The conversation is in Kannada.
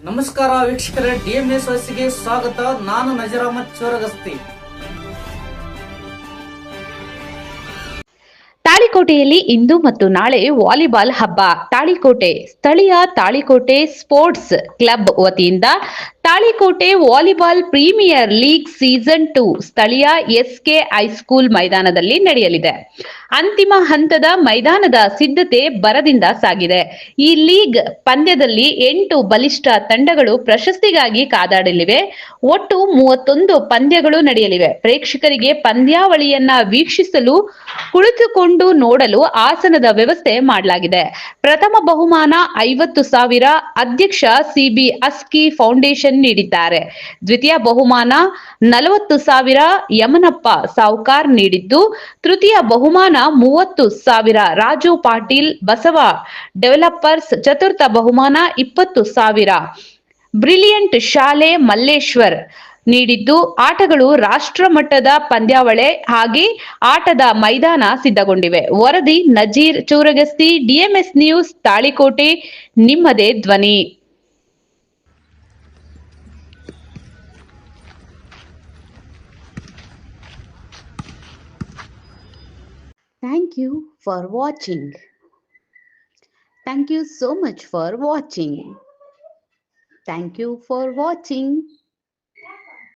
ನಮಸ್ಕಾರ ವೀಕ್ಷಕರೇ, DMSOSಗೆ ಸ್ವಾಗತ. ನಾನು ನಜೀರ್ ಅಹಮದ್ ಚೋರಗಸ್ತಿ. ತಾಳಿಕೋಟೆಯಲ್ಲಿ ಇಂದು ಮತ್ತು ನಾಳೆ ವಾಲಿಬಾಲ್ ಹಬ್ಬ. ತಾಳಿಕೋಟೆ ಸ್ಥಳೀಯ ತಾಳಿಕೋಟೆ ಸ್ಪೋರ್ಟ್ಸ್ ಕ್ಲಬ್ ವತಿಯಿಂದ Talikote volleyball premier league season 2 ಸ್ಥಳೀಯ SK ಹೈಸ್ಕೂಲ್ ಮೈದಾನದಲ್ಲಿ ನಡೆಯಲಿದೆ. ಅಂತಿಮ ಹಂತದ ಮೈದಾನದ ಸಿದ್ಧತೆ ಭರದಿಂದ ಸಾಗಿದೆ. ಈ ಲೀಗ್ ಪಂದ್ಯದಲ್ಲಿ 8 ಬಲಿಷ್ಠ ತಂಡಗಳು ಪ್ರಶಸ್ತಿಗಾಗಿ ಕಾದಾಡಲಿವೆ. ಒಟ್ಟು 31 ಪಂದ್ಯಗಳು ನಡೆಯಲಿವೆ. ಪ್ರೇಕ್ಷಕರಿಗೆ ಪಂದ್ಯಾವಳಿಯನ್ನ ವೀಕ್ಷಿಸಲು ಕುಳಿತುಕೊಂಡು ನೋಡಲು ಆಸನದ ವ್ಯವಸ್ಥೆ ಮಾಡಲಾಗಿದೆ. ಪ್ರಥಮ ಬಹುಮಾನ 50,000 ಅಧ್ಯಕ್ಷ CB ಅಸ್ಕಿ ಫೌಂಡೇಶನ್ ನೀಡಿದ್ದಾರೆ. ದ್ವಿತೀಯ ಬಹುಮಾನ 40,000 ಯಮನಪ್ಪ ಸಾವ್ಕಾರ್ ನೀಡಿದ್ದು, ತೃತೀಯ ಬಹುಮಾನ 30,000 ರಾಜು ಪಾಟೀಲ್ ಬಸವ ಡೆವಲಪರ್ಸ್, ಚತುರ್ಥ ಬಹುಮಾನ 20,000 ಬ್ರಿಲಿಯಂಟ್ ಶಾಲೆ ಮಲ್ಲೇಶ್ವರ್ ನೀಡಿದ್ದು, ಆಟಗಳು ರಾಷ್ಟ್ರ ಮಟ್ಟದ ಪಂದ್ಯಾವಳಿ ಹಾಗೆ ಆಟದ ಮೈದಾನ ಸಿದ್ಧಗೊಂಡಿವೆ. ವರದಿ ನಜೀರ್ ಚೂರಗಸ್ತಿ, DMS ನ್ಯೂಸ್, ತಾಳಿಕೋಟೆ, ನಿಮ್ಮದೇ ಧ್ವನಿ. Thank you for watching. Thank you so much for watching. Thank you for watching.